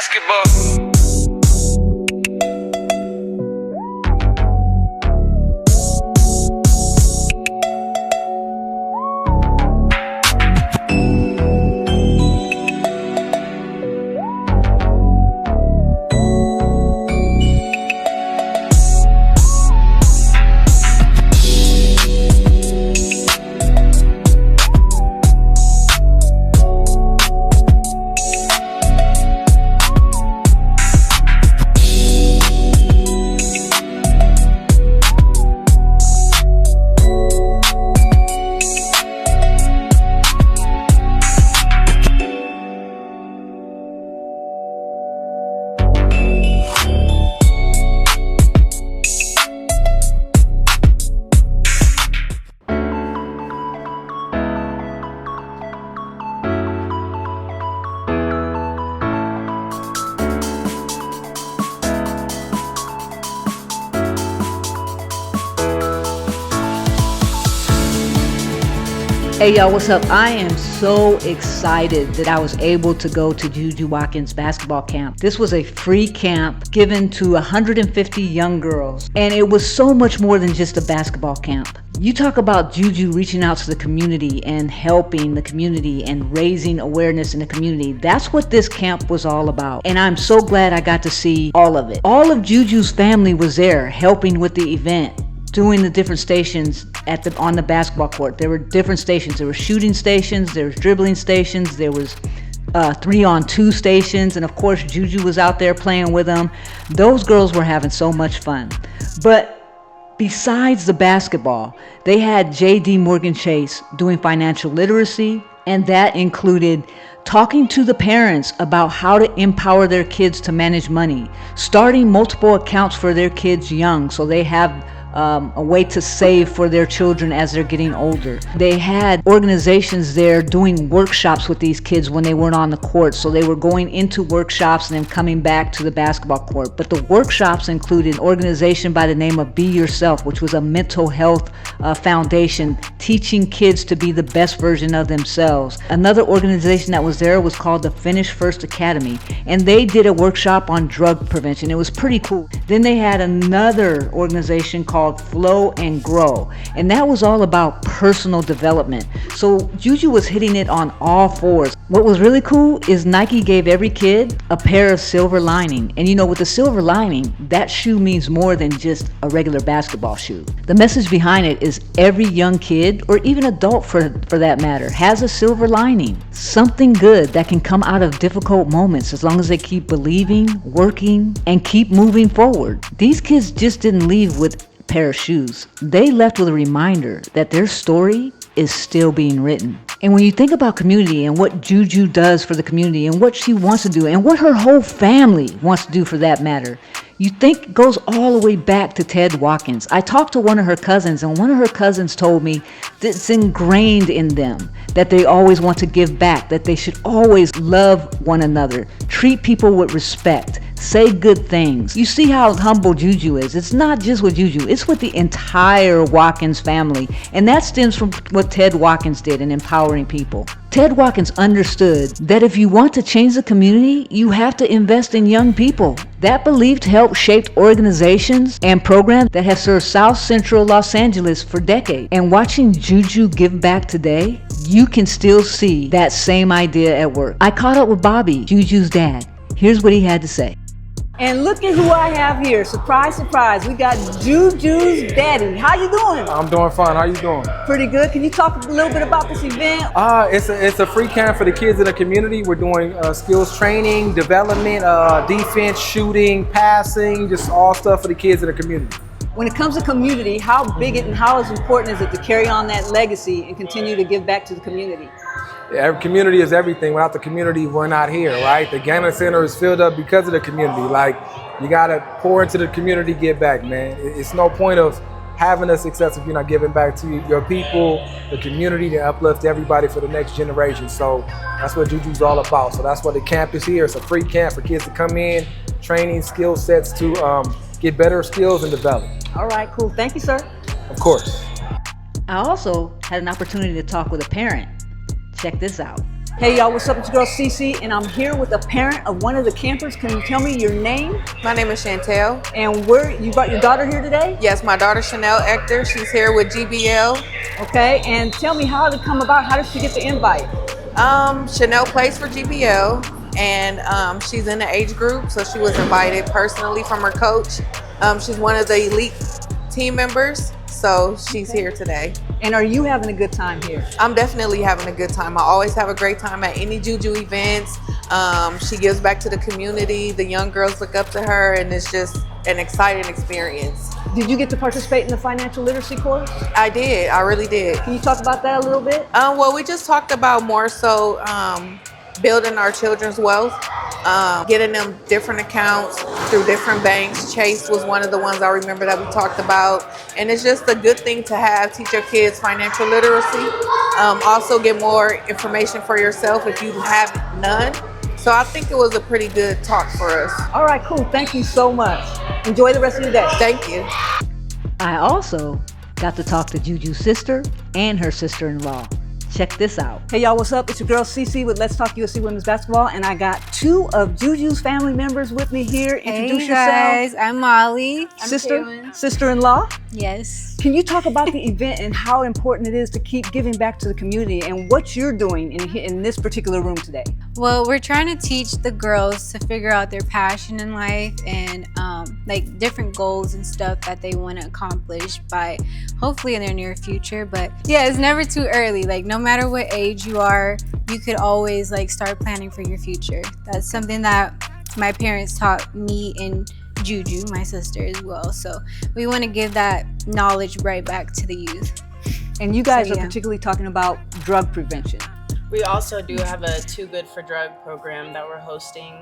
Basketball. Hey y'all, what's up? I am so excited that I was able to go to Juju Watkins basketball camp. This was a free camp given to 150 young girls, and it was so much more than just a basketball camp. You talk about Juju reaching out to the community and helping the community and raising awareness in the community. That's what this camp was all about, and I'm so glad I got to see all of it. All of Juju's family was there helping with the event, doing the different stations on the basketball court. There were different stations. There were shooting stations, there was dribbling stations, there was 3-on-2 stations, and of course Juju was out there playing with them. Those girls were having so much fun. But besides the basketball, they had JPMorgan Chase doing financial literacy, and that included talking to the parents about how to empower their kids to manage money, starting multiple accounts for their kids young so they have a way to save for their children as they're getting older. They had organizations there doing workshops with these kids when they weren't on the court. So they were going into workshops and then coming back to the basketball court. But the workshops included an organization by the name of Be Yourself, which was a mental health foundation teaching kids to be the best version of themselves. Another organization that was there was called the Finish First Academy, and they did a workshop on drug prevention. It was pretty cool. Then they had another organization called Flow and Grow, and that was all about personal development. So Juju was hitting it on all fours. What was really cool is Nike gave every kid a pair of silver lining, and you know, with the silver lining, that shoe means more than just a regular basketball shoe. The message behind it is every young kid, or even adult for that matter, has a silver lining, something good that can come out of difficult moments as long as they keep believing, working, and keep moving forward. These kids just didn't leave with pair of shoes. They left with a reminder that their story is still being written. And when you think about community and what Juju does for the community and what she wants to do and what her whole family wants to do for that matter, you think it goes all the way back to Ted Watkins. I talked to one of her cousins, and one of her cousins told me that it's ingrained in them that they always want to give back, that they should always love one another, treat people with respect, say good things. You see how humble Juju is. It's not just with Juju, it's with the entire Watkins family. And that stems from what Ted Watkins did in empowering people. Ted Watkins understood that if you want to change the community, you have to invest in young people. That belief helped shape organizations and programs that have served South Central Los Angeles for decades. And watching Juju give back today, you can still see that same idea at work. I caught up with Bobby, Juju's dad. Here's what he had to say. And look at who I have here. Surprise, surprise. We got Juju's daddy. How you doing? I'm doing fine. How you doing? Pretty good. Can you talk a little bit about this event? It's a free camp for the kids in the community. We're doing skills training, development, defense, shooting, passing, just all stuff for the kids in the community. When it comes to community, how big and how important is it to carry on that legacy and continue to give back to the community? Every community is everything. Without the community, we're not here, right? The Gannett Center is filled up because of the community. Like, you gotta pour into the community, give back, man. It's no point of having a success if you're not giving back to your people, the community, to uplift everybody for the next generation. So that's what Juju's all about. So that's what the camp is here. It's a free camp for kids to come in, training skill sets to get better skills and develop. All right, cool. Thank you, sir. Of course. I also had an opportunity to talk with a parent. Check this out. Hey y'all, what's up? It's your girl Cece, and I'm here with a parent of one of the campers. Can you tell me your name? My name is Chantel. And where you brought your daughter here today? Yes, my daughter Chanel Ector. She's here with GBL. Okay, and tell me how did it come about? How did she get the invite? Chanel plays for GBL, and she's in the age group, so she was invited personally from her coach. She's one of the elite team members, so she's here today. And are you having a good time here? I'm definitely having a good time. I always have a great time at any Juju events. She gives back to the community. The young girls look up to her, and it's just an exciting experience. Did you get to participate in the financial literacy course? I did. I really did. Can you talk about that a little bit? Well, we just talked about more so building our children's wealth, getting them different accounts through different banks. Chase was one of the ones I remember that we talked about. And it's just a good thing to have, teach your kids financial literacy. Also get more information for yourself if you have none. So I think it was a pretty good talk for us. All right, cool. Thank you so much. Enjoy the rest of your day. Thank you. I also got to talk to Juju's sister and her sister-in-law. Check this out. Hey y'all, what's up? It's your girl Cece with Let's Talk USC Women's Basketball, and I got two of Juju's family members with me here. Introduce yourself. Hey guys, I'm Molly. Sister-in-law. Yes. Can you talk about the event and how important it is to keep giving back to the community and what you're doing in this particular room today? Well, we're trying to teach the girls to figure out their passion in life and like different goals and stuff that they want to accomplish by hopefully in their near future. But yeah, it's never too early. Like no matter what age you are, you could always like start planning for your future. That's something that my parents taught me and Juju, my sister, as well. So we want to give that knowledge right back to the youth. And you guys are particularly talking about drug prevention. We also do have a Too Good for Drug program that we're hosting.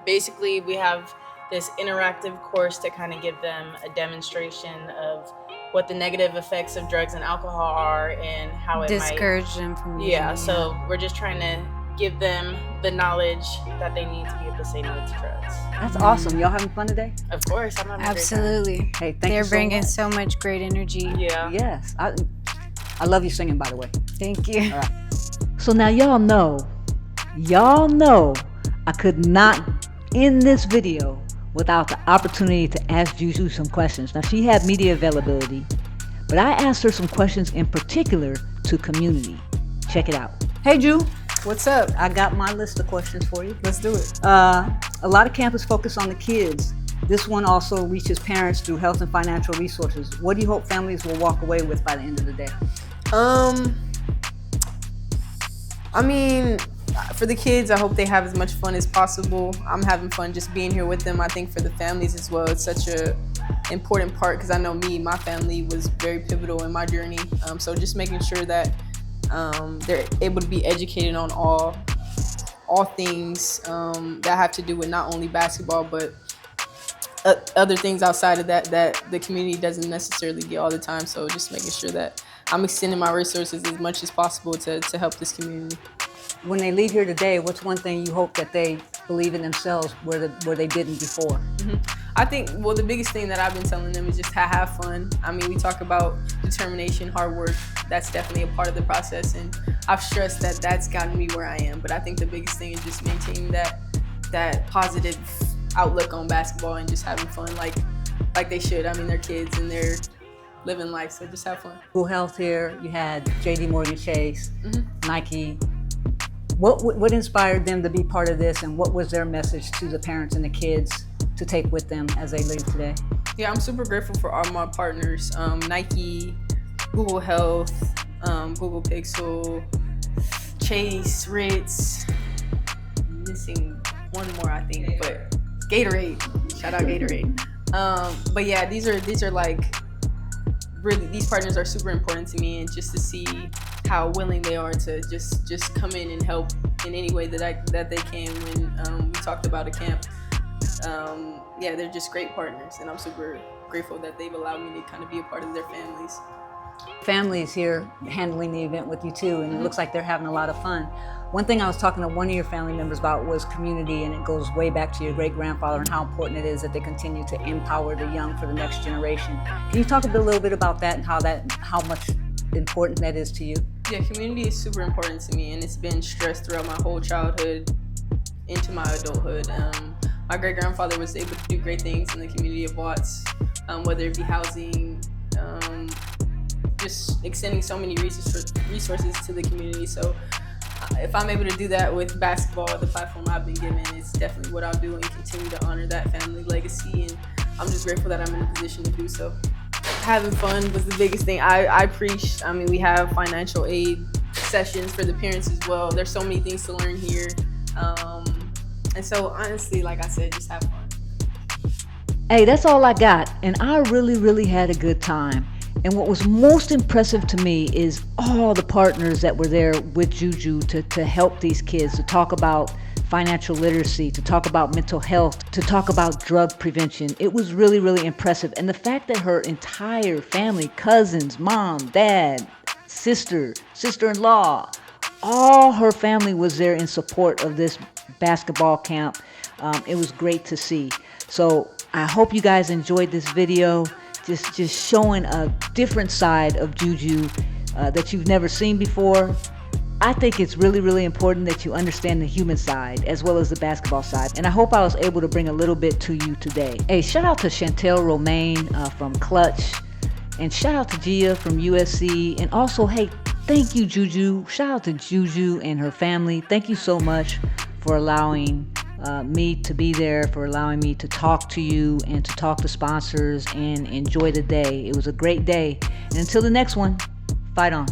Basically, we have this interactive course to kind of give them a demonstration of what the negative effects of drugs and alcohol are and how it discourage them from using. Yeah, so we're just trying to give them the knowledge that they need to be able to say no to drugs. That's awesome. Y'all having fun today? Of course, I'm having Absolutely. a great time. Hey, thank They're you so bringing much. so much great energy. Yeah. Yes. I love you singing, by the way. Thank you. All right. So now y'all know I could not end this video without the opportunity to ask Juju some questions. Now she had media availability, but I asked her some questions in particular to community. Check it out. Hey, Ju. What's up? I got my list of questions for you. Let's do it. A lot of campuses focus on the kids. This one also reaches parents through health and financial resources. What do you hope families will walk away with by the end of the day? I mean, for the kids, I hope they have as much fun as possible. I'm having fun just being here with them. I think for the families as well, it's such a important part because I know my family was very pivotal in my journey. So just making sure that they're able to be educated on all things that have to do with not only basketball, but other things outside of that the community doesn't necessarily get all the time. So just making sure that I'm extending my resources as much as possible to help this community. When they leave here today, what's one thing you hope that they believe in themselves where they didn't before? Mm-hmm. I think, well, the biggest thing that I've been telling them is just to have fun. I mean, we talk about determination, hard work. That's definitely a part of the process, and I've stressed that that's gotten me where I am. But I think the biggest thing is just maintaining that positive outlook on basketball and just having fun like they should. I mean, they're kids and they're living life, so just have fun. School health here, you had JPMorgan Chase, Nike. What inspired them to be part of this, and what was their message to the parents and the kids to take with them as they leave today? Yeah, I'm super grateful for all my partners, Nike, Google Health, Google Pixel, Chase, Ritz, missing one more I think, but Gatorade, shout out Gatorade. But yeah, these are like, really, these partners are super important to me, and just to see how willing they are to just come in and help in any way that they can. When we talked about a camp, yeah, they're just great partners, and I'm super grateful that they've allowed me to kind of be a part of their families. Families here handling the event with you too, and it looks like they're having a lot of fun. One thing I was talking to one of your family members about was community, and it goes way back to your great-grandfather and how important it is that they continue to empower the young for the next generation. Can you talk a little bit about that and how much important that is to you? Yeah, community is super important to me, and it's been stressed throughout my whole childhood into my adulthood. My great grandfather was able to do great things in the community of Watts, whether it be housing, just extending so many resources to the community. So if I'm able to do that with basketball, the platform I've been given, it's definitely what I'll do and continue to honor that family legacy. And I'm just grateful that I'm in a position to do so. Having fun was the biggest thing. I preach. I mean, we have financial aid sessions for the parents as well. There's so many things to learn here. And so honestly, like I said, just have fun. Hey, that's all I got. And I really had a good time. And what was most impressive to me is all the partners that were there with Juju to help these kids, to talk about financial literacy, to talk about mental health, to talk about drug prevention. It was really impressive. And the fact that her entire family, cousins, mom, dad, sister-in-law, all her family was there in support of this basketball camp. It was great to see. So I hope you guys enjoyed this video. Just showing a different side of Juju that you've never seen before. I think it's really important that you understand the human side as well as the basketball side. And I hope I was able to bring a little bit to you today. Hey, shout out to Chantel Romaine from Clutch. And shout out to Gia from USC. And also, hey, thank you, Juju. Shout out to Juju and her family. Thank you so much for allowing me to be there, for allowing me to talk to you and to talk to sponsors and enjoy the day. It was a great day. And until the next one, fight on.